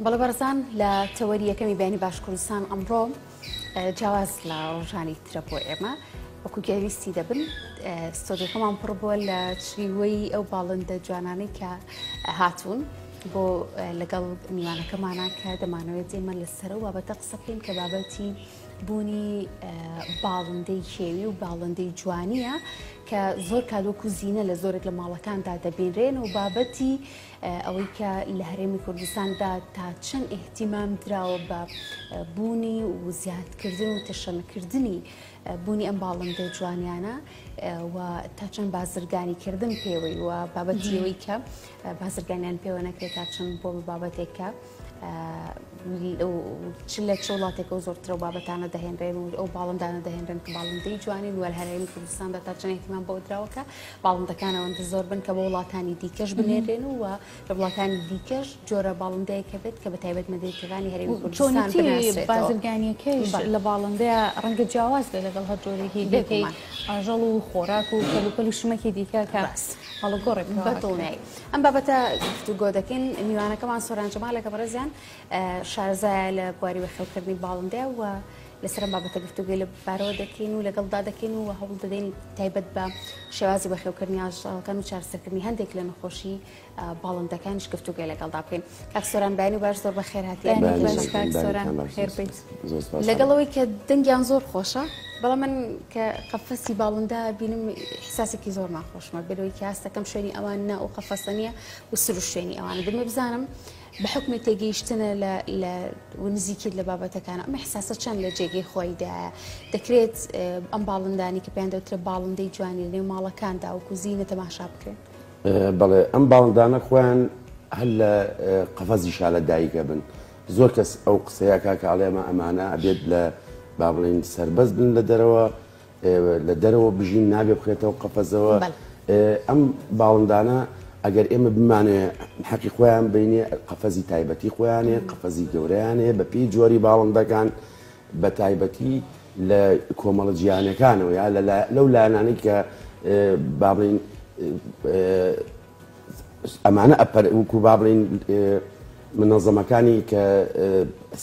بەڵێ بەرزان لە تەوەری یەکەمی بەیانی باشکوردستان ئەمڕۆ جیاواز لە ڕۆژانی ترە بۆ ئێمە وەکو گەویستی دەبن ستۆدیۆکەمان پڕ بووە لە چریوەی ئەو باڵندە جوانانەی کە هاتوون بۆ لەگەڵ میوانەکەمانە کە دەمانەوێت ئێمە لەسەر و بابەتە قسە بکەین کە بابەتی بوونی باڵندەی کێوی و باڵندەی جوانیە کە زۆر کادوەکو زینە لە زۆرێک لە ماڵەکاندا دەبینرێن و بابەتی ئەوەی کە لە هەرێمی کوردستاندا تا چەند ئیحتیمام دراوە بە بوونی و زیادکردن و تەشەنەکردنی بوونی ئەم باڵندە جوانیانە و تا چەند بازرگانیکردن پێوەی و بابەتی ئەوەی کە بازرگانیان پێوە نەکرێت تا چەند بۆ بابەتێکە چ لە چ وڵاتێکە و زۆرترە و بابەتانە دەهێنرێن و ئەو باڵندانە دەهێنرێن کە باڵندەی جوانین وە هەرێمی کوردستاندا تا چەند احتیمام بۆ دراوەکە باڵندەکان ئەوەندە زۆر بن کە بە وڵاتانی دیکەش بنێرێن و لە وڵاتانی دیکەش جۆرە باڵندەیەکە بێت کە بە تایبەت مەدەریەکانی هەرێمی کوردستان بناسرێتەوە. بازرگانیەکەیش لە باڵندەیە ڕەنگە جیاواز بێت لەگەڵ هەر جۆرێکی دیکەی ئاژەڵ و خۆراک و کەلوپەل و شمەکی دیکە کە هەڵگۆڕێک بەدڵنیایی ئەم بابەتە گفتوگۆ دەکەین میوانەکەمان سۆران جەمالێکە بەڕێزیان شارەزایە لە بواری بەخێوکردنی باڵندە و لەسەر بابەتە گفتوگوی لە بارەوە دەکەین و لەگەڵدا دەکەین و هەوڵ دەدەین تایبەت بە شێوازی بەخێوکردنی ئاژەڵەکان و چارەسەرکردنی هەندێک لە نەخۆشی باڵندەکانیش گفتوگوی لەگەڵدا بکەین. کاک سۆران بەیانی و باش زۆر بەخێر هاتیان لەگەڵەوەی کە دەنگیان زۆر خۆشە بەڵام من کە قەفەسی باڵندە بینم حساسێکی زۆر ناخۆشمە بەرەوەی کە هەستەکەم شوێنی ئەوان نە و قەفەسە نییە و سروش شوێنی ئەوانە دەمە بزانم بە حکمی تێگەیشتنە لە نزیکیت لە بابەتەکانە ئەمە حساسە چەند لە جێگەی خۆیدایە دەکرێت ئەم باڵندانی کە پێیان دەوترێت باڵندەی جوانی لە نێو ماڵەکاندا وەکو زینە تەماشا بکرێن. بەڵێ ئەم باڵندانە خۆیان هەر لە قەفەزیشا لە دایکە بن زۆر کەس ئەو قسەیە کاکەڵێمە ئەمانە ئەبێت لە با بڵین سەربەز بن لە دەرەوە بژین نابێ بخرێتەوە قەفەزەوە ئەم باڵندانە ئەگەر ئێمە بمانێ حەقی خۆیان بینێ قەفەزی تایبەتی خۆیانێ قەفەزی گەورەیانێ بە پێی جۆری باڵندەکان بە تایبەتی لە کۆمەڵە جیهانەکانەوە یا لەو لایەنانەی کە با بڵین ئەمانە وەکو با بڵین منەظەمەکانی کە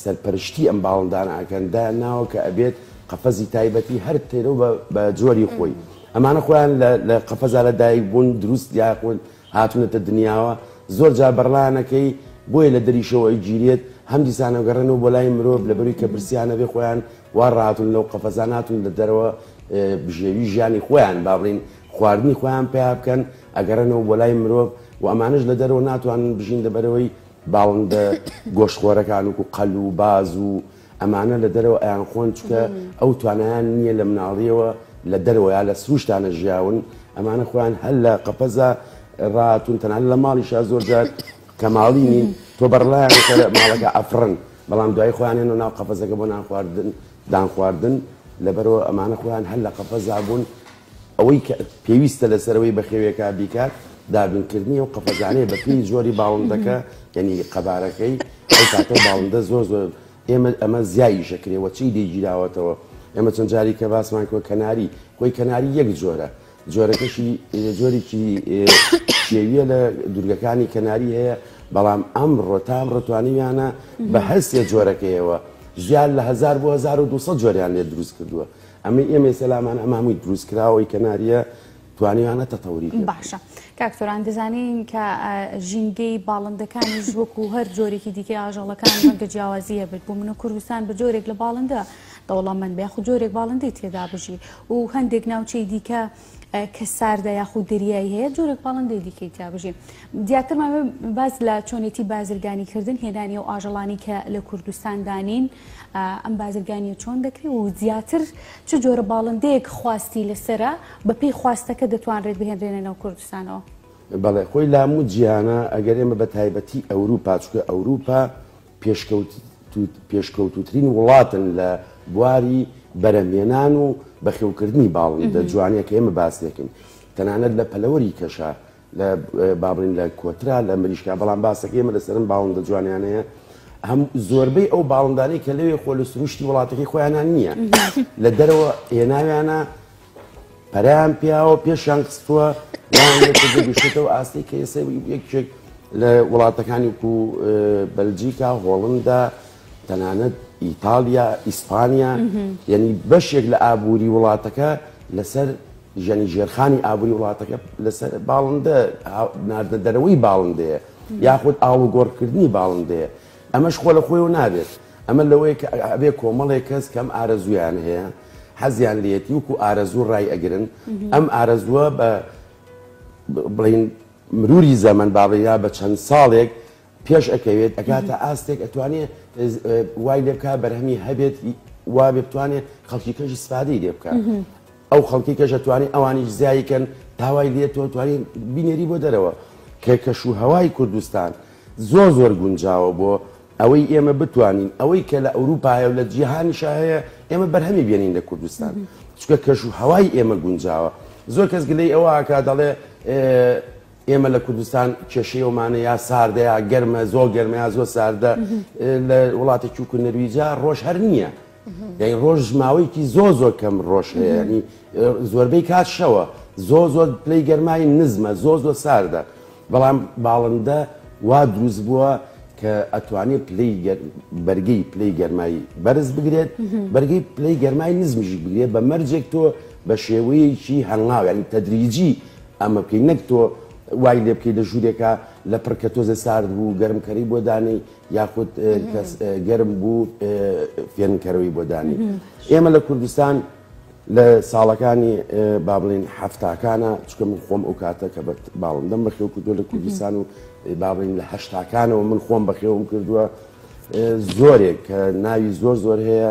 سەرپەرشتی ئەم باڵندانە ئەکەن داناوە کە ئەبێت قەفەزی تایبەتی هەر تێرەوە بە جۆری خۆی ئەمانە خۆیان لە قەفەزا لە دایک بوون دروست یاخۆن هاتوونەتە دنیاوە زۆر جار بەڕلانەکەی بۆیە لە دەریشەوەی گیرێت هەم دیسانە گەڕێنەوە بۆ لای مرۆڤ لەبەروی کە برسیانە بێ خۆیان وا ڕاتون لەو قەفەزان هاتوون لە دەرەوە بژێوی ژیانی خۆیان با بڵین خواردنی خۆیان پێیا بکەن ئەگەڕێنەوە بۆ لای مرۆڤ و ئەمانش لە دەرەوە ناتوانن بژین لەبەرەوەی باڵندە گۆشتخۆرەکان وکو قەل و باز و ئەمانە لە دەرەوە ئەیان خۆن چکە ئەو توانایان نییە لە مناڵیەوە لە دەرەوە یا لە سروشتانە ژیاون ئەمانە خۆیان هەر لە قەپەزە ڕاتون تەنان لە ماڵیشا زۆر جار کە ماڵی نین تۆ بەڕلایان ماڵەکە ئەفرن بەڵام دوای خۆیانێن و ناو قەپەزەکە بۆ دان خواردن لەبەرەوە ئەمانە خۆیان هەر لە قەپەزا بوون ئەوەی کە پێویستە لەسەرەوەی بەخێوێکا بیکات دابینکردنی و قەفەزانەیە بە پێی جۆری باڵندەکە یعنی قەبارەکەی ئەو کاتە باڵندە زۆر ئێمە ئەمە زیایی شەکرێەوە چی دەیگیراوەتەوە ئێمە چەند جاری کە باسمان کۆ کەناری خۆی کەناری یەک جۆرە جۆرەکەشی جۆرێکی شێویە لە دوورگەکانی کەناری هەیە بەڵام ئەمڕۆ تام ڕەتوانیانە بە هەستێ جۆرەکەیەوە زیاد لە 1000 بۆ 1200 جۆریان لێ دروست کردووە ئەمە ئێمە سەلامان ئەمە هەمووی دروستکراوەی کەناریە توانیوانە تەتەوری باشە کاکتۆران دەزانین کە ژینگەی باڵندەکانی وەکو هەر جۆرێکی دیکە ئاژەڵەکان ڕەنگە جیاوازیە بێت بۆ منە کوردستان بە جۆرێک لە باڵندە دەوڵەمەند بە یاخود جۆرێک باڵندەی تێدا بژی و هەندێک ناوچەی دیکە کە ساردە یاخود دەریایی هەیە جۆرێک باڵندەی دیکەی تا بژی دیاترمامە باز لە چۆنێتی بازرگانیکردن هێنانی و ئاژەڵانی کە لە کوردستان دانین ئەم بازرگانیە چۆن دەکرێت و زیاتر چ جۆرە باڵندەیەک خواستی لەسرە بە پێی خواستەکە دەتوانرێت بهێنرێنەوە کوردستانەوە. بەڵێ خۆی لا هەموو جیهانە ئەگەر ئێمە بە تایبەتی ئەوروپا چکە ئەوروپا پێشکەوتوترین وڵاتن لە بواری بەرەمێنان و بەخێوکردنی باڵندە جوانیە کە ئێمە باس دەکەین تەنانەت لە پەلەوەری کەشە لە بابڕین لە کۆترا لە مریشکا بەڵام باسەکە ئێمە لەسەرم باڵندە جوانیانەیە هەم زۆربەی ئەو باڵندانەی کە لەوێ خۆ لە سروشتی وڵاتەکەی خۆیانان نییە لە دەرەوە هێناویانە پەرایان پیاوە پێشیان قستووە یان گەشتەوە ئاستی کە ئێستا یەکێک لە وڵاتەکانی و بەلجیکا، هۆڵندا، تەنانەت ئیتالیا، ئیسپانیا، یعنی بەشێک لە ئابووری وڵاتەکە لەسەر ژەنی ژێرخانی ئابووری وڵاتەکە لەسەر باڵندە ناردە دەرەوەی باڵندەیە یاخود ئاڵوگۆڕکردنی باڵندەیە. ئەمەش خۆ لە خۆیەوە نابێت، ئەمە لەوەی کە ئەبێ کۆمەڵێک کەس کەم ئارەزویان هەیە، حەزیان لێتی وکو ئارەزوو ڕای ئەگرن، ئەم ئارەزووە بە بڵین مروری زەمن باڵیا بە چەند ساڵێک پێش ئەکەوێت ئەکاتە ئاستێک ئەتوانێت وای لێ بکات بەرهەمی هەبێت وا بێ بتوانێت خەڵکی کەش استفادەی لێ بکات. ئەو خەڵکی کەش ئەتوانێت ئەوانیش زیایکەن تاوای لێتەوە توانین بینێری بۆ دەرەوە کە کەشوهەوای کوردستان زۆر گونجاوە بۆ ئەوەی ئێمە بتوانین ئەوەی کە لە ئەوروپایە و لە جیهانیشا هەیە ئێمە بەرهەمی بێنین لە کوردستان، چونکە کەشوهەوای ئێمە گونجاوە. زۆر کەس گلەی ئەوە ئاکا دەڵێ ئێمە لە کوردستان کێشەیەومانە یا ساردە یا گەرمە، زۆر گەرمە یا زۆر ساردە. لە وڵاتێکی وکو نەرویجا ڕۆژ هەر نییە، یعنی ڕۆژ ماوەیەکی زۆر کەم ڕۆژ هەیە، ینی زۆربەی کات شەوە، زۆر پلەی گەرمای نزمە، زۆر ساردە. بەڵام باڵندە وا دروست بووە کە ئەتوانێت بەرگەی پلەی گەرمایی بەرز بگرێت، بەرگەی پلەی گەرمای نزمیشی بگرێت بە مەرجێک تۆ بە شێوەیەکی هەنگاو، ینی تەدریجی ئەمە بکەی، نەک تۆ وای لێ بکەی لە ژوورێکە لە پڕکە تۆزە سارد بوو گەرمکەری بۆ دانی یاخود گەرم بوو فێنکەرەوەی بۆ دانی. ئێمە لە کوردستان لە ساڵەکانی با بڵین هەفتاکانە، چکە من خۆم ئەو کاتە کە باڵندەم بەخێو کردووە لە کوردستان و با بڵین لە هەشتاکانەوە من خۆم بەخێوم کردووە زۆرێک کە ناوی زۆر هەیە،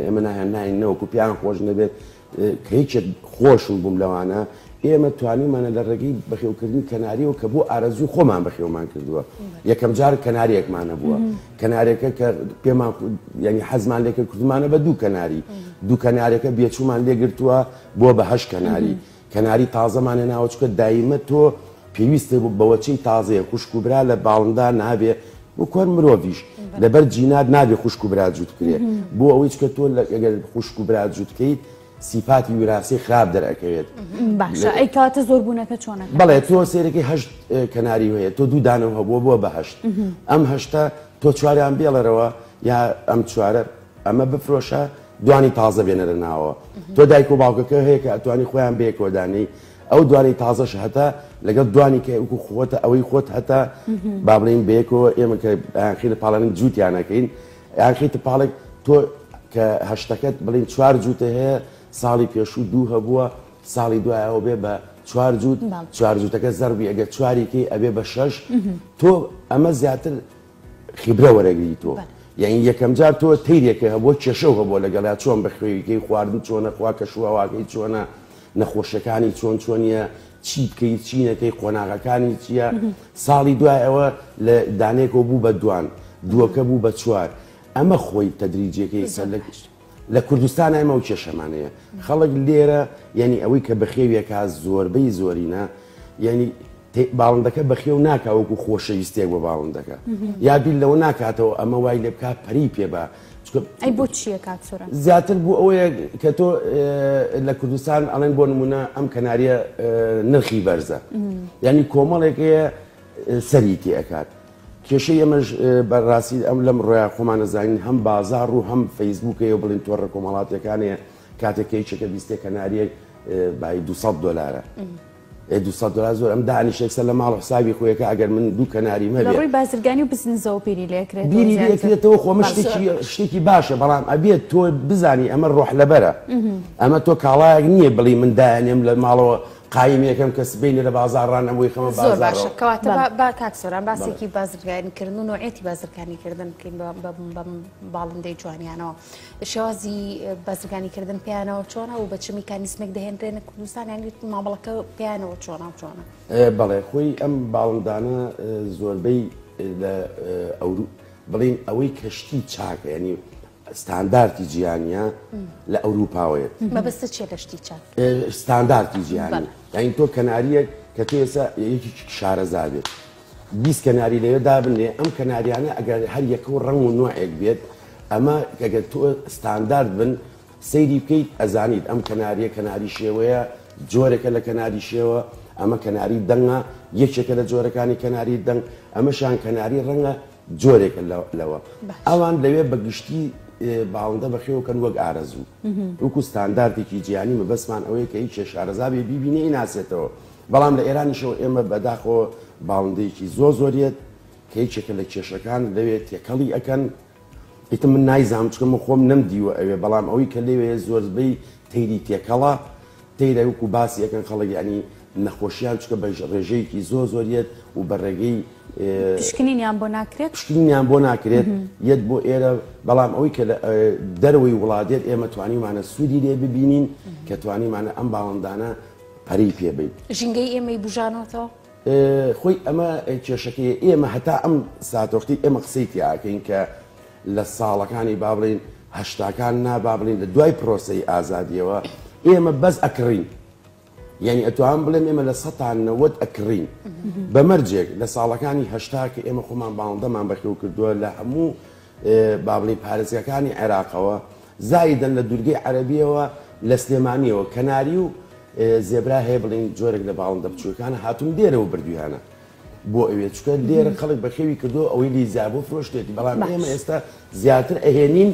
ئێمە ناهێن نەوەکو پیان خۆش نەبێت کە هیچێک خۆشم بووم لەوانە. ئێمە توانیمانە لە ڕێگەی بەخێوکردنی کەناریەوە کە بۆ ئارەزوو خۆمان بەخێومان کردووە. یەکەم جار کەناریەکمانە بووە، کەنارێکە کە پێمان ینی حەزمان لێکرد کردمانە بە دوو کەناری، دوو کەنارێکە بێچوومان لێگرتووە بۆ بە 8 کەناری. کەناری تازەمانە ناوە چکە دایمە تۆ پێویستە بەوەچین تازەیە خوشک و برا لە باڵندا نابێ بۆ کۆر مرۆڤیش لەبەر جینات نابێ خوشک و برا جووت کرێ، بۆ ئەوەی چکە تۆ ئەگەر خوشک و برا جووتکەیت سیفاتی وراسی خراپ دەرەکەوێت. باشە ئەی کاتە زۆربوونەکە چۆنە؟ بەڵێ تۆ سێرەکەی 8 کەناری هەیە، تۆ دوو دانەوە هەبووە بۆ بە 8. ئەم 8 تۆ چواریان بێڵەرەوە یا ئەم چوارە ئەمە بفرۆشە دوانی تازە بێنەرە ناوە. تۆ دایک و باوکەکە هەیە کە ئەتوانی خۆیان بێکۆدانی ئەو دوانی تازەش هەتا لەگەڵ دوانی کە وکو خۆتە ئەوەی خۆت هەتا با بڵین بەیەکەوە ئێمە کە یانخیتە پاڵێن جووتیانەکەین یانخیتە پاڵێک تۆ کە 8ەکەت بڵین 4 جووتە هەیە ساڵی پێشوو 2 هەبووە، ساڵی دوایەوە بێ بە 4 جووت، 4 جووتەکە زەربی ئەگەر 4ێکی ئەبێ بە 6. تۆ ئەمە زیاتر خیبرە وەرەگری تۆ، یعنی یەکەم جار تۆ تیرێکە هەبووە کێشەو هەبووە لەگەڵا چۆن بەخوێویکەی خواردن چۆنە خوا کەشوهەواکەی چۆنە، نەخۆشەکانی چۆنیە، چی بکەیت چی نەکەی، قۆناغەکانی چییە. ساڵی دوایەوە لە دانێکەوە بوو بە دووەکە بوو بە 4. ئەمە خۆی تەدریجێکی سەرلەکەش لە کوردستان ئەمە و کێشەمانەیە. خەڵک لێرە ینی ئەوەی کە بەخێویەکە زۆربەی زۆرینە، ینی باڵندەکە بەخێو ناکاوەکو خۆشەویستێک بە باڵندەکە یا بیل لەوە ناکاتەوە ئەمە وای لێ بکات پەری پێبا. ئەی بۆ چییە کاتسۆرە؟ زیاتر بوو ئەوەیە کە تۆ لە کوردستان ئەڵێن بۆ نمونە ئەم کەناریە نرخی بەرزە، ینی کۆمەڵێکەیە سەریتی ئەکات. کێشەی ئەمەش بەڕاستی ئەم لەم ڕۆیا خۆمانەزانین هەم بازار و هەم فەیسبووکەیە بڵین تۆڕە کۆمەڵاتەکانەیە کاتێکی چەکە بیستێ کەناریەک بای $200 $200 زۆر ئەم دانیشێکسە لە ماڵ حسابی خۆیەکە ئەگەر من دوو کەناریمە بێت ڕووی بازرگانی و بزنسەوە پیری لێکرێت بیری لێکرێتەوە خۆمە شتێکی باشە، بەڵام ئەبێت تۆ بزانی ئەمە ڕۆح لەبەرە، ئەمە تۆ کاڵایەک نییە بڵی من دایانێم لە ماڵەوە قایم یەکەم کەس بینی لە بازارڕان ئەمەوەی خەمە زۆر باشە. کەواتە با کاکسۆران باسێکی بازرگانیکردن و نوعێتی بازرگانیکردن بکەین بە باڵندەی جوانیانەوە. شێوازی بازرگانیکردن پیانەوە چۆنە و بە چ میکانیزمێک دەهێنرێنە کوردستان، یانی مامەڵەکە پیانەوە چۆنە؟ بەڵێ خۆی ئەم باڵندانە زۆربەی لە بڵین ئەوەی کەشتی چاکە، ینی ستانداردی جیهانیە لە ئەوروپاوەیە. مەبەستە چێ لە شتی چاک؟ ستانداردی جیهانی، یعنی تۆ کەناریەک کە تۆ ئێستا یەکی شارەزا بێت 20 کەناری لەوێ دابنێ، ئەم کەناریانە ئەگەر هەر یەکە و ڕەنگ و نوعێک بێت، ئەمە ئەگەر تۆ ستاندارد بن سەیری بکەیت ئەزانیت ئەم کەناریە کەناری شێوەیە، جۆرێکە لە کەناری شێوە، ئەمە کەناری دەنگە، یەکێکە لە جۆرەکانی کەناری دەنگ ئەمەشان کەناری ڕەنگە جۆرێکە لەوە ئەوان لەوێ بەگشتی باڵندە بەخێوکەن وەک ئارەزوو وەکو ستانداردێکی جیانی مەبەسمان ئەوەیە کە هیچ کێشارەزابێ بیبینێ ناسێتەوە بەڵام لە ئێرانیشەوە ئێمە بەداخۆ باڵندەیەکی زۆریت کە هیچێکە لە کێشەکان لەوێت تێکەڵی ئەەکەن ئیتر من نایزانم چکە من خۆم نەمدیوە ئەوێ بەڵام ئەوەی کە لێوێ زۆربەی تەیری تێکەڵە تەیرە وەکو باسی ئەەکەن خەڵک ینی نەخۆشیان چکە بە ڕێژەیەکی زۆریت و بە ڕێگەی پشکنینیان بۆ ناکرێت پشکنینیان بۆ ناکرێت یەت بۆ ئێرە بەڵام ئەوەی کە دەرەوەی وڵاتێت ئێمە توانیمانە سوودی لێ ببینین کە توانیمانە ئەم باڵندانە پەری پێبیت ژینگەی ئێمەی بژانەوەتەوە خۆی ئەمە کێشەکەی ئێمە هەتا ئەم ساتۆختی ئێمە قسەی تیاکەین کە لە ساڵەکانی با بڵین هەشتاکان با بڵین لە دوای پرۆسەی ئازادیەوە ئێمە بەس ئەکڕین یعنی ئەتوان بڵێم ئێمە لە ١٠٠ ئەکڕین بەمەرجێک لە ساڵەکانی هەشتا کە ئێمە خۆمان باڵندەمان بەخێو کردووە لە هەموو با بڵین پارێزگەکانی عێراقەوە زایدەن لە دوورگەی عەرەبیەوە لە سلێمانیەوە کەناری و زێبرا هەیە بڵین جۆرێک لە باڵندە بچووکانە هاتوون دێرەوە بردویانە بۆ ئەوێ چکە لێرە خەڵک بەخێوی کردو ئەوەی لیزا بۆ فرۆشتێتی بەڵام ئێمە ئێستا زیاتر ئەهێنین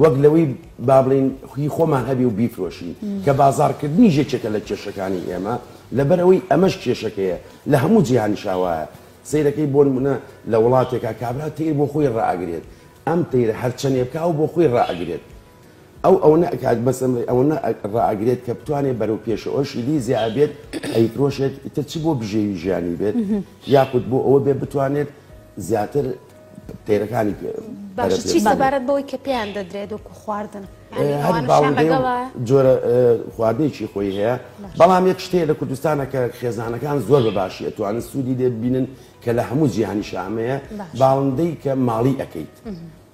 وەک لەوەی با بڵین خوی خۆمان هەبی و بیفرۆشین کە بازارکردنی ژێکێکە لە کێشەکانی ئێمە لەبەرەوەی ئەمەش کێشەکەیە لە هەموو جیهانی شاوایە سیرەکەی بۆ نمونە لە وڵاتێکا کابرا تیر بۆ خۆی ڕائەگرێت ئەم تیرە هەرچەندێ بکا و بۆ خۆی ڕائەگرێت ئەو نەکات بەسم ئەوە ڕائەگرێت کە بتوانێت بەرەو پێشە ئەوشی لیزی ئابێت ئەیفرۆشێت ئیتر چی بۆ بژێوی ژیانی بێت یاخود بۆ ئەوە بێ بتوانێت زیاتر تێرەکانی باش چی سەبارەت بەوەی کە پێیان دەدرێت وەکو خواردن هەر باڵندەی جۆرە خواردنێکی خۆی هەیە بەڵام یەک شتەیە لە کوردستانە کە خێزانەکان زۆر بەباشی ئەتوانن سوودی لێ ببینن کە لە هەموو جیهانی شامەیە باڵندەی کە ماڵی ئەەکەیت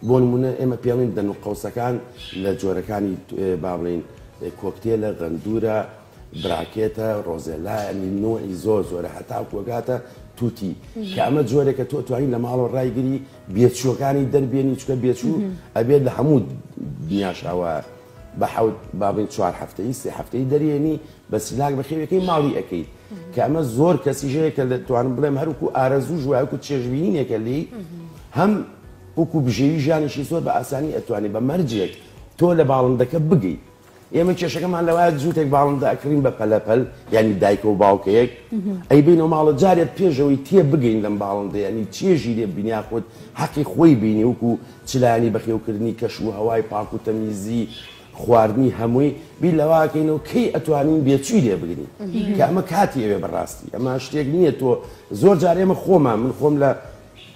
بۆ نمونە ئێمە پێڵین دەن و قەوسەکان لە جۆرەکانی با بڵین کۆکتێلە غەندورە براکێتە ڕۆزێلایانی نوعی زۆرە هەتا وەگاتە تووتی کە ئەمە جۆرێکە تۆ توانین لە ماڵەوە ڕایگیری بێچووەکانی دەربێنی چکە بێچوو ئەبێت لە هەموو دنیاشاوە بە حەوت بابین 4 هەفتەی 3 هەفتەی دەرێنی بە سلاک بە خێوەکەی ماڵی ئەەکەیت کە ئەمە زۆر کەسیژەیە کە دەتوانم بڵێم هەروکو ئارەزوو ژوایکو چێژبینینێکە لی هەم وەکو بژێوی ژیانیشی زۆر بە ئاسانی ئەتوانێت بە مەرجێک تۆ لە باڵندەکە بگەیت ئێمە کێشەکەمان لەوایە جووتێک باڵندە ئەکرین بە پەلەپەل ینی دایکە و باوکەیەک ئەی بینەوە ماڵە جارێت پێشەوەی تێ بگەین لەم باڵندە ینی چێژی لێ بینیا خۆت حەقی خۆی بینی وەکو چلایانی بەخێوکردنی کەش و هەوای پاک و تەمیزی خواردنی هەمووی بی لەواکەینەوە کەی ئەتوانین بێچووی لێ بگرین کە ئەمە کاتی ئەوێ بەڕاستی ئەمە شتێک نییە تۆ زۆر جار ئێمە خۆمان من خۆم لە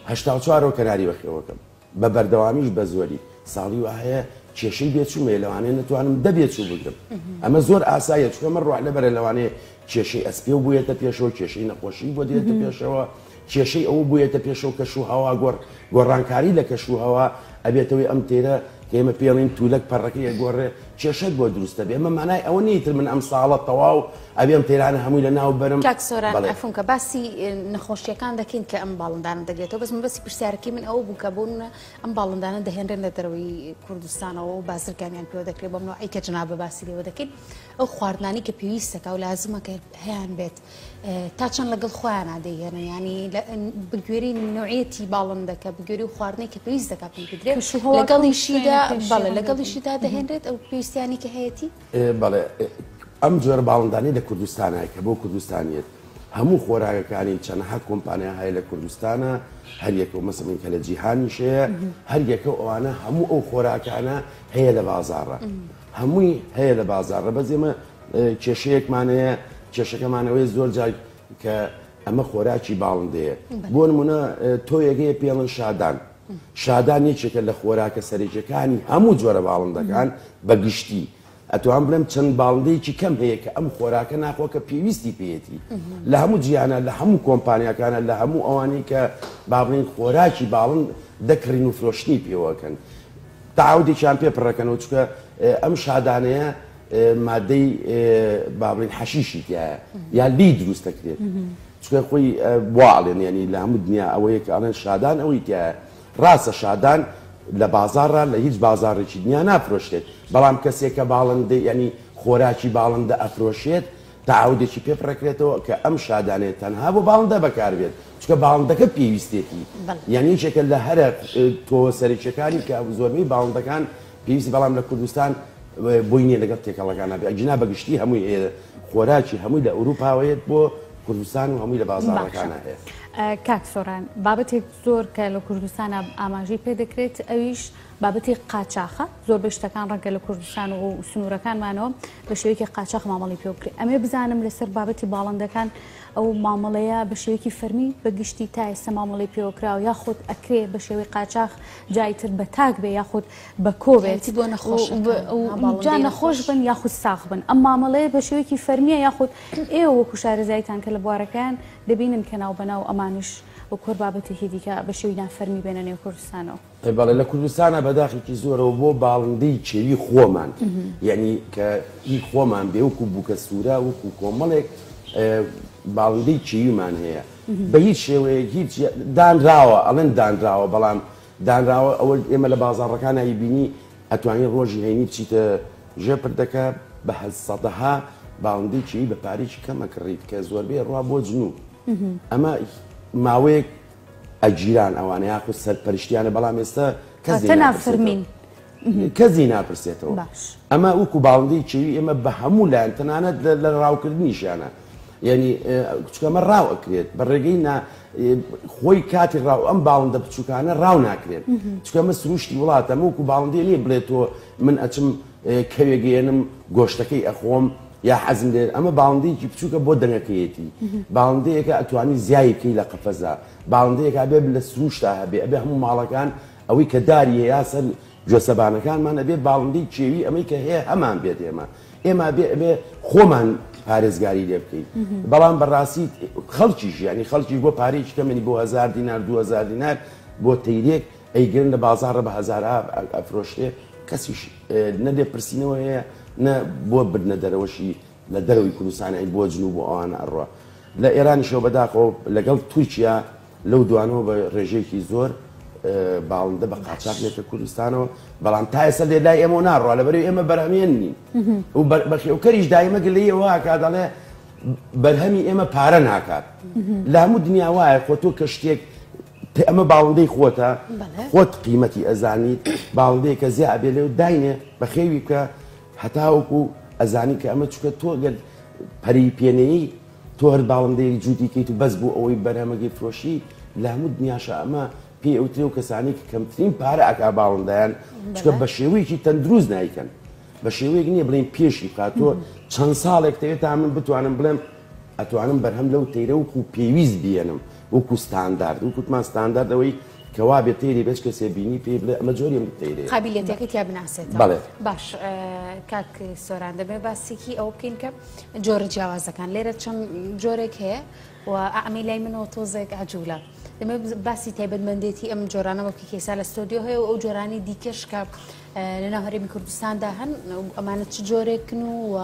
84 کەناری بەخێوەکەم بە بەردەوامیش بە زۆری ساڵی وایە کێشەی بێچوومێ لەوانەیە نتوانم دەبێچوو بگرم ئەمە زۆر ئاسایە چکە من ڕوح لەبەرە لەوانەیە کێشەی ئەسپێ و بوویەتە پێشەوە کێشەی نەخۆشی بۆ دێتە پێشەوە کێشەی ئەوە بوویەتە پێشەوە کەش و هەوا گۆڕانکاری لە کەش و هەوا ئەبێتەوەی ئەم تێرە کە ئێمە پێڵین تولەک پەڕەکەی گۆڕێ کێشەت بۆ دروستە بێ ئەمە مانای ئەوە نیتر من ئەم ساڵە تەواو ئەبێم تێرانە هەمووی لە ناو بەرم کاکسۆران ئەفونکە باسی نەخۆشیەکان دەکەین کە ئەم باڵندانە دەگرێتەوە بەس من بەسی پرسیارەکەی من ئەوە بوو کە بۆ ئەم باڵندانە دەهێنرێن لە دەرەوەی کوردستانەوە و بازرگانیان پێوە دەکرێت بەم نوعی کە جناب باسی لێوە دەکەین ئەو خواردنانی کە پێویستەکە و لازمە کە هەیان بێت تا چەند لەگەڵ خۆیان نادەیێنە ینی بگوێری نوعیەتی باڵندەکە بگوێری و خواردنەی کە پێویست دەکات بدرێت لەگەڵیشیدا بەڵێ لەگەڵیشیدا دەهێنرێت ئەو پێویستیانی کە هەیەی بەڵێ ئەم جۆرە باڵندانی لە کوردستانە کە بۆ کوردستانیت هەموو خۆراگەکانی چەندەها کۆمپانیا هەیە لە کوردستانە هەریەکە مەسڵین کە لە جیهانیشەیە هەریەکە ئەوانە هەموو ئەو خۆراکانە هەیە لە بازاڕە هەمووی هەیە لە بازاڕە بەزێمە کێشەیەکمانەیە کێشەکەمانەوەی زۆر جار کە ئەمە خۆراکی باڵندەیە بۆ نمونە تۆیەکەیە پێڵن شادان یەکێکە لە خۆراکە سەرێکەکانی هەموو جۆرە باڵندەکان بەگشتی ئەتوان بڵێم چەند باڵندەیەکی کەم هەیە کە ئەم خۆراکە ناخۆکە پێویستی پێێتی لە هەموو جیانە لە هەموو کۆمپانیەکانە لە هەموو ئەوانەی کە بابڵین خۆراکی باڵند دەکڕین و فرۆشتنی پێوەکەن تاعودێکیان پێ پڕەکەنەوە چکە ئەم شادانەیە مادەی بابڵین حەشیشی تایە یا لی دروست دەکرێت چکە خۆی بواڵێن ینی لە هەموو دنیا ئەوەیە کە ئەڵێن شادان ئەوەی تایە ڕاستە شادان لە بازارڕ لە هیچ بازارێکی دنیا نافرۆشتێت بەڵام کەسێکە باڵندە ینی خۆراکی باڵندە ئەفرۆشێت تعودێکی پێپڕەکرێتەوە کە ئەم شادانێت تەنها بۆ باڵندە بەکاربێت چکە باڵندەکە پێویستێتی یعنی یەکێکە لە هەرە تۆ سەرچەکانی کە زۆربەی باڵندەکان پێویستی بەڵام لە کوردستان بۆی نییە لەگەڵ تێکەڵەکان بێ ئەجنا بەگشتی هەمووی خۆراکی هەمووی لە ئەوروپاوەیەت بۆ کوردستان و هەمووی لە بازاڕەکانە هەیە. کاک سۆران بابەتێک زۆر کە لە کوردستان ئاماژەی پێ دەکرێت ئەویش بابەتی قاچاخە زۆر بەشتەکان ڕەنگە لە کوردستان و سنوورەکانمانەوە بە شێوەیەکی قاچاق مامەڵی پێ بکرێت ئەمێ بزانم لەسەر بابەتی باڵندەکان ئەو مامەڵەیە بە شێوەیەکی فەرمی بەگشتی تا ئێستا مامەڵی پێوەکراوە یاخود ئەکرێ بە شێوەی قاچاق جایتر بە تاک بێ یاخود بە کۆبێت بۆ جا نەخۆش بن یاخود ساخ بن ئەم مامەڵەیە بە شێوەیەکی فەرمیە یاخود ئێوە وەکو شارەزایتان کە لە بوارەکان دەبینن کە ناو بەناو ئەمانش و کۆر بابەتێکی دیکە بە شێوی نافەرمی بێنە نێو کوردستانەوە. بەڵێ لە کوردستانە بەداخێکی زۆرەوە بۆ باڵندەی چێوی خۆمان یعنی کە هی خۆمان بێ وەکو بووکە سوورە وەکو کۆمەڵێک باڵندەی چێویمان هەیە بە هیچ شێوەیەک هیچ دانراوە ئەڵێن دانراوە بەڵام دانراوە ئەوە ئێمە لە بازاڕەکان بینی ئەتوانین ڕۆژی هەینی بچیتە ژێپردەکە بە سەدەها باڵندەی چێوی بە پارێکی کەمە کڕیت کە زۆربەی ڕوا بۆ جنوب ئەمە ماوەیەک ئەجیران ئەوانە یاخود سەرپەرشتیانە بەڵام ئێستا کەسی ناپرسێتەوە ئەمە وەکو باڵندەی چێوی ئێمە بە هەموو لایەن تەنانەت لە ڕاوکردنیشانە یعنی چکەمە ڕاو ئەکرێت بە ڕێگەی خۆی کاتی ڕاو ئەم باڵندە بچووکانە ڕاو ناکرێت چکەمە سروشتی وڵاتە وەکو باڵندێ نییە بڵێتەوە من ئەچم کەوێگەێنم گۆشتەکەی ئەخۆم یا حەزم لێ ئەمە باڵندەیەکی بچووکە بۆ دەنگەکەیەتی باڵندەیەکە ئەتوانی زیایی بکەی لە قەفەزا باڵندەیەکە بێ لە سروشتا هەبێ ئەبێ هەموو ماڵەکان ئەوەی کە داریە یا سەر جۆسەبانەکانمان ئەبێ باڵندەی چێوی ئەمەی کە هەیە هەمان بێت ئێمە بێ خۆمان پارێزگاری لێ بکەین بەڵام بەڕاستی خەڵکیش ینی خەڵکی بۆ پارێکی کەمەنی بۆ 1000 دینار 2000 دینار بۆ تەیرێک ئەیگرن لە بازاڕە بە هەزارە ئەفرۆشتێ کەسیش نەدێ پرسیینەوە هەیە نە بۆ بردنە دەرەوەشی لە دەرەوەی کوردستانی بۆ جنوب بۆ ئەوانە ئەڕوا لە ئێرانیشەوە بەداخەوە لەگەڵ تورکیا لەو دوانەوە بە ڕێژەیەکی زۆر باڵندە بە قاچاق لێتە کوردستانەوە بەڵام تا ئێستا لێ لای ئێمە ناڕوا لەبەرەوەی ئێمە بەرهەمێن نین و بەخێوکەریش دایمە گلەیە واکە دەڵێ بەرهەمی ئێمە پارە ناکات لە هەموو دنیا وایە خۆ تۆ کە شتێک ئەمە باڵندەی خۆتە خۆت قیمەتی ئەزانیت باڵندەیەکە زیاد بێ لێو داینێ بەخێوی کە هەتاوەکو ئەزانی کە ئەمە چکە تۆ گەر پەری پێنەیەی تۆ هەر باڵندەیەک جوودیکەیت و بەس بۆ ئەوەی بەرهەمەگەی فرۆشی لە هەموو دنیاشە ئەمە پێ ئەوترێ و کەسانی کە کەمترین پارە ئەکا باڵندەیان چکە بە شێوەیەکی تەندروست نایکەن بە شێوەیەک نییە بڵێن پێشی قاتۆ چەند ساڵێک دەوێت تا من بتوانم بڵێم ئەتوانم بەرهەم لەو تەیرە وەکو پێویست بێنم وەکو ستاندارد وەکوتمان ستانداردەوەی کەوا بێت تێری بەش کەسێ بینی پێ بڵێ ئەمە جۆریم تێرێ قابلیەتەکەی تیا بناسێت بەڵێ باش کاک سۆران دەبێ باسێکی ئەوە بکەین کە جۆرە جیاوازەکان لێرە چەند جۆرێک هەیە و ئەمی لای منەوە تۆزێک ئاجوولە دەمێ باسی تایبەتمەندێتی ئەم جۆرانەوە کە کێسا لە ستۆدیۆ هەیە و ئەو جۆرانی دیکەش کە لەناو هەرێمی کوردستاندا هەن ئەمانە چ جۆرێکن و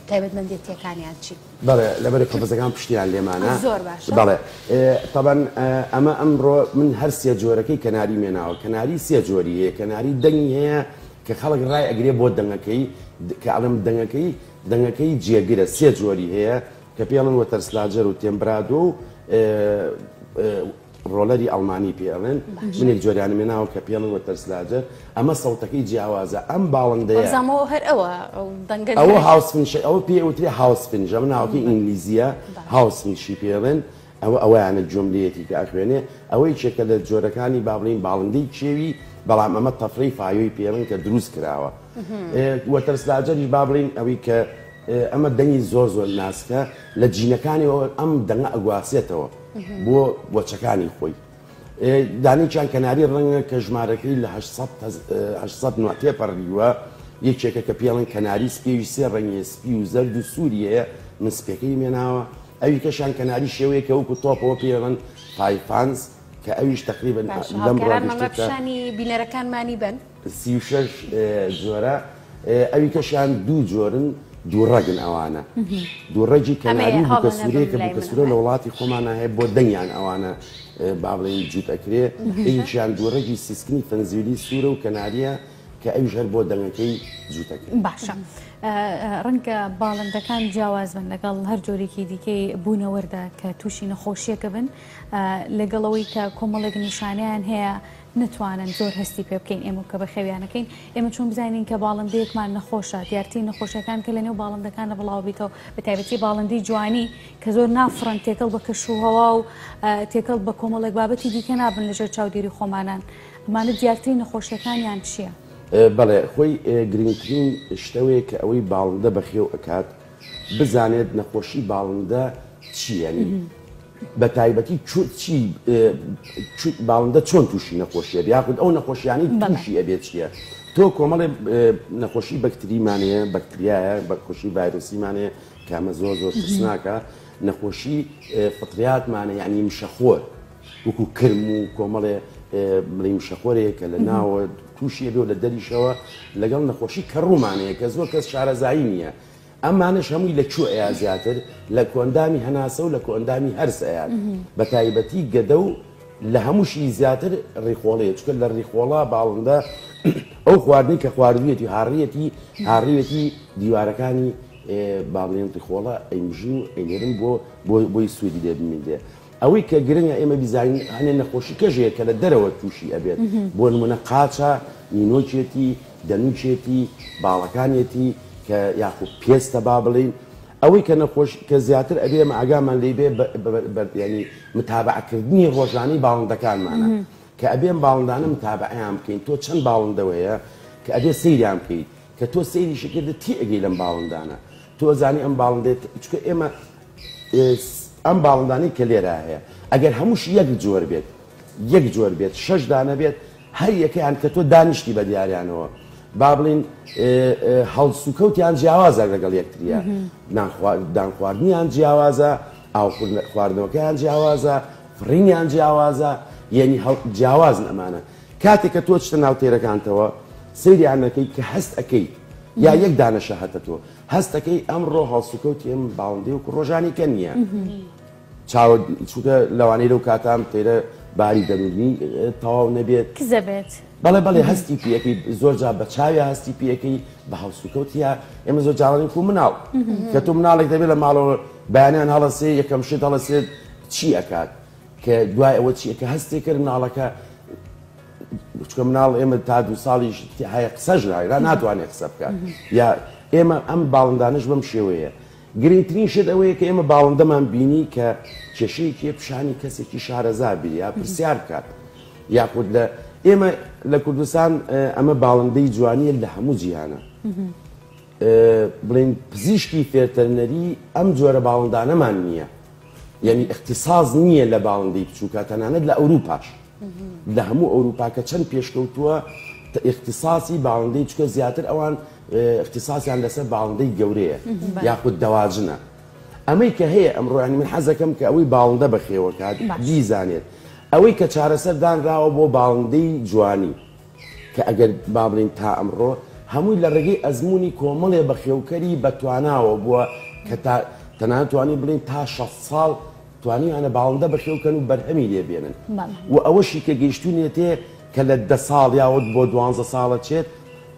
تایبەتمەندێتیەکانیان چی؟ بەڵێ لەبەر قەفەزەکان پشتیان لێمانە زۆر باشە بەڵێ تەبەن ئەمە ئەمڕۆ من هەر سێ جۆرەکەی کەناری مێناوە کەناری سێ جۆری هەیە کەناری دەنگی هەیە کە خەڵک ڕای ئەگرێ بۆ دەنگەکەی کە ئەڵم دەنگەکەی جێگرە سێ جۆری هەیە کە پێڵن وەتەرسلاجەر و تێمبرادۆ و ڕۆلەری ئەڵمانی پێڵێن منێک جۆریان مێناوە کە پێڵن وەتەرسلاجەر ئەمە سەوتەکەی جیاوازە ئەم باڵندەیە هەر ئەوە هاوسفنش ئەوە پێ ئەوترێ هاوسفنج ئەمە ناوەکەی ئینگلیزیە هاوسفنشی پێڵێن ئەوەیانە جملەیەتی کە ئەخوێنێ ئەوەی چێکە لە جۆرەکانی با بڵین باڵندەی چێوی بەڵام ئەمە تەفرەی فایۆی پێڵن کە دروست کراوە وەتەرسلاجەریش با بڵین ئەوەی کە ئەمە دەنگی زۆر زۆر ناسکە لە جینەکانی ئەم دەنگە ئەگواسێتەوە بۆ بۆچەکانی خۆی دانیچیان کەناری ڕەنگە کە ژمارەکەی لە 800 تێپەڕیوە یەکێکە کە پێڵن کەناری سپێوی سێ ڕەنگی سپی و زەرد و سووریەیە من سپێکەی مێناوە ئەوی کەشان کەناری شێوەیەکە وەکو تۆپەوە پێڵن فایفانز کە ئەویش تقریبا لەم ڕۆژانی بینەرەکانمانی بن 36 جۆرە ئەوی کەشان دوو جۆرن دووڕەگن ئەوانە دووڕەجی کەناری بووکە سوورەیە کە بووکە سوورە لە وڵاتی خۆمانە هەیە بۆ دەنگیان ئەوانە با بڵێن جووت ئەکرێ ئەیشیان دووڕەجی سیسکنی فەنزیلی سوورە و کەناریە کە ئەویش هەر بۆ دەنگەکەی جووتەکە. باشە ڕەنگە باڵندەکان جیاواز بن لەگەڵ هەر جۆرێکی دیکەی بوونەوەردا کە تووشی نەخۆشیەکە بن لەگەڵەوەی کە کۆمەڵێک نیشانیان هەیە نتوانن زۆر هەستی پێ بکەین ئێمە کە بە خەویانەکەین ئێمە چۆن بزانین کە باڵندەیەکمان نەخۆشە دیارتی نەخۆشەکان کە لەنێو باڵندەکانە بڵاو بیتەوە بە تایبەتی باڵندەی جوانی کە زۆر نافڕن تێکەڵ بە کەشوهەوا و تێکەڵ بە کۆمەڵێک بابەتی دیکە نابن لەژێر چاودێری خۆمانان ئەمانە دیارتی نەخۆشیەکانیان چییە؟ بەڵێ خۆی گرنگترین شتەوەیە کە ئەوەی باڵندە بەخێو ئەکات بزانێت نەخۆشی باڵندە چییە بە تایبەتی باڵندە چۆن تووشی نەخۆشیە یاخود ئەو نەخۆشیانی تووشی ئەبێت چییە تۆ کۆمەڵێ نەخۆشی بەکتریمانەیە بەکتریایە بەخۆشی ڤایرۆسیمانەیە کامە زۆر زۆر ترسناکە نەخۆشی فطریاتمانە یعنی مشەخۆر وەکو کرم و کۆمەڵێ بڵێ مشەخۆرەیە کە لە ناوە تووشیە بێ و لە دەریشەوە لەگەڵ نەخۆشی کەڕوومانەیە کە زۆر کەس شارەزایی نییە ئەمانش هەمووی لەکوێ ئەیا زیاتر لە کۆندامی هەناسە و لە کۆندامی هەرس ئەیان بە تایبەتی گەدە و لە هەمووشی زیاتر ڕێخۆڵەیە چکە لە ڕێخۆڵا باڵندە ئەو خواردنی کە خواردوێتی هاڕیەتی دیوارەکانی باڵێن ڕێخۆڵە ئەیمژی و ئەینێرن بۆی سوودی دێبمێ ئەوەی کە گرنگە ئێمە بیزانین هەنێ نەخۆشی کەژەیە کە لە دەرەوە تووشی ئەبێت بۆ نمونە قاچە نینۆچێتی دەنوچێتی باڵەکانێتی کە یاخود پێستە با بڵین ئەوەی کە نەخۆش کە زیاتر ئەبێ ئاگامان لێ بێ ینی متابعکردنی ڕۆژانی باڵندەکانمانە کە ئەبێن باڵندانە متابعیان بکەین تۆ چەند باڵندەوەیە کە ئەبێ سەیریان بکەیت کە تۆ سەیریشی کردە تی ئەگەی لەم باڵندانە تۆ زانی ئەم باڵندێت چکە ئێمە ئەم باڵندانی کە لێرە هەیە ئەگەر هەمووش یەک جۆر بێت 6 دانە بێت هەر یەکەیان کە تۆ دانیشتی بە دیاریانەوە با بڵین هەڵسوکەوتیان جیاوازە لەگەڵ یەکتریە دانخواردنیان جیاوازە ئاو خواردنەوەکەیان جیاوازە فڕینیان جیاوازە یعنی جیاوازن ئەمانە کاتێک کە تۆ چتە ناوتێرەکانتەوە سەیریانەکەی کە هەست ئەەکەی یا یەک دانەشە هەتە تۆ هەستەکەی ئەمڕۆ هەڵسوکەوتی ئەم باڵندەی و ڕۆژانی کە نییە چاوە چووکە لەوانەی لەو کاتام تێرە باری دەنوردنی تەواو نەبێت کزەبێت بەڵێ هەستی پێەکەی زۆر جا بە چاوی هەستی پێەکەی بە هەڵسوکەوتیە ئێمە زۆر جاڵی و مناڵ کە تۆ مناڵێک دەبێت لە ماڵەوە بەیانیان هەڵەسێ یەکەم شت هەڵەسێت چی ئەکات کە دوای ئەوە چیە کە هەستێک کرد مناڵەکە چکە مناڵ ئێمە تا 2 ساڵی هەیە قسەژ را ناتوانێت قسە بکات یا ئێمە ئەم باڵندانش بەم شێوەیە گرنگترین شت ئەوەیە کە ئێمە باڵندەمان بینی کە کێشەیەکی پیشانی کەسێکی شارەزا بی یا پرسیار بکات یاخود لە ئێمە لە کوردستان ئەمە باڵندەی جوانیە لە هەموو جیهانە بڵین پزیشکی فێرتەرنەری ئەم جۆرە باڵندانەمان نییە یعنی اختصاص نییە لە باڵندەی بچووکە تەنانەت لە ئەوروپاش لە هەموو ئەوروپاکە چەند پێشکەوتووە اختصاصی باڵندەی چکە زیاتر ئەوان اختصاصیان لەسەر باڵندەی گەورەیە یاخود دەواجنە ئەمەی کە هەیە ئەمڕۆیانی من حەزەکەم کە ئەوەی باڵندە بەخێوە کات بیزانێت ئەوەی کە چارەسەر دانراوە بۆ باڵندەی جوانی کە ئەگەر با بڵین تا ئەمڕۆ هەمووی لە ڕێگەی ئەزمموی کۆمەڵێ بەخێوکەری بەتواناوە بووە کە تەنانتوانی بڵین تا 6 ساڵ توانیانە باڵندە بەخێوکەن و بەرهەمی لێبێنن و ئەوەشی کە گەیشتونێتێ کە لە 10 ساڵ یاوت بۆ 12 ساڵە چێت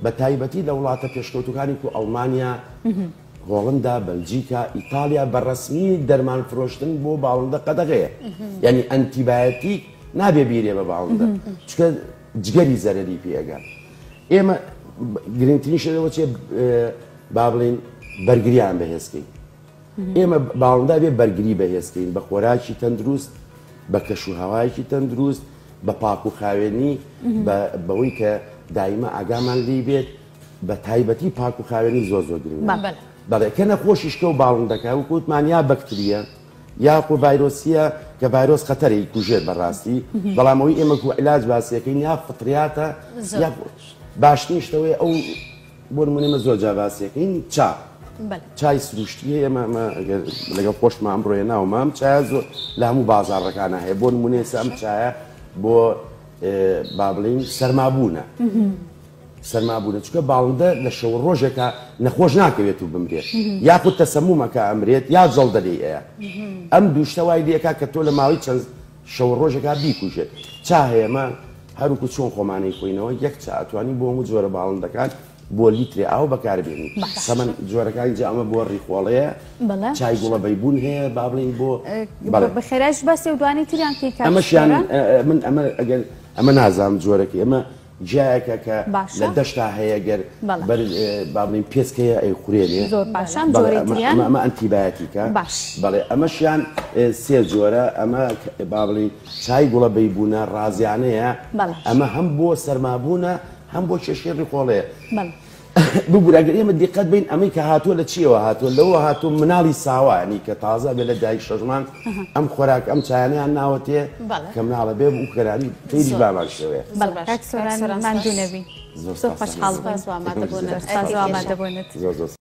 بە تایبەتی لە وڵاتە پێشکەوتەکانی و ئەڵمانیا هۆڵندا بەلجیکا ئیتالیا بەڕسمی دەرمان فرۆشتن بۆ باڵندە قەدەغەیە یعنی ئەنتیبایەتیک نابێ بیرێ بە باڵندە چکە جگەری زەرەری پێگات ئێمە گرنگترین شەوە چێ با بڵین بەرگریان بەهێزکەین ئێمە باڵندا بێ بەرگری بەهێزکەین بە خۆراکی تەندروست بە کەشوهەوایەکی تەندروست بە پاک و خاوێنی بەوەی کە دایمە ئاگامان لی بێت بە تایبەتی پاک و خاوێنی زۆر گرنگە بەڵێ کە نەخۆشیشکە و باڵندەکە وکوتمان یا بەکتریە یاخۆ ڤایرۆسیە کە ڤایرۆس خەتەرێک کوژێت بەڕاستی بەڵامەوەی ئێمە و عیلاج باسیەکەین یا فطریاتە باشترین شتەوەی ئەو بۆ نمونێمە زۆر جا باسیەکەین چای سروشتی ئێمە لەگەڵ خۆشمان ئەمڕۆیە ناومام چای زۆر لە هەموو بازاڕەکانە هەیە بۆ نمونێ ئەم چایە بۆ با بڵین سەرمابوونە چکە باڵندە لە شەو ڕۆژێکە نەخۆش ناکەوێت و بمرێت یاخود تەسەمومەکە ئەمرێت یا جەڵدەری ئەیە ئەم دووشتەوای لەکە کە تۆ لە ماوەی چەند شەو ڕۆژێکا بیکوژێت چا هەیەمە هەروکو چۆن خۆمانەی خۆینەوە یەک چاتوانی بۆ هەموو جۆرە باڵندەکان بۆ لیترێ ئاو بەکاربێنی سەمەن جۆرەکانی جا ئەمە بۆ ڕیخۆڵەیە چای گوڵە بەیبوون هەیە با بڵین بۆ بە خێراش بەسێ و دوانی تریان پێ ئەمەشیان من ئەمە ئەگەر ئەمە نازانم جۆرەکە ئەمە جایەکە کە لە دەشتا هەیە گەر با بڵین پێسکەیە ئەی خوێنێ ئەمە ئەنتیبایەتیکە بەڵێ ئەمەشیان سێ جۆرە ئەمە با بڵین چای گوڵە بەیبوونە ڕازیانەیە ئەمە هەم بۆ سەرمابوونە هەم بۆ کێشەی ڕیخۆڵەیە ببوورەگەر ئێمە دیقەت بین ئەمەی کە هاتووە لە چیەوە هاتووە لەوە هاتوو مناڵی ساوانی کە تازە بێ لە دایک شەژمان ئەم خۆراک ئەم چایانیان ناوەتێ کە مناڵە بێ و کەرانی فێری بامان شێوەیە ماندوونەبی زۆر خۆشحاڵ بووین.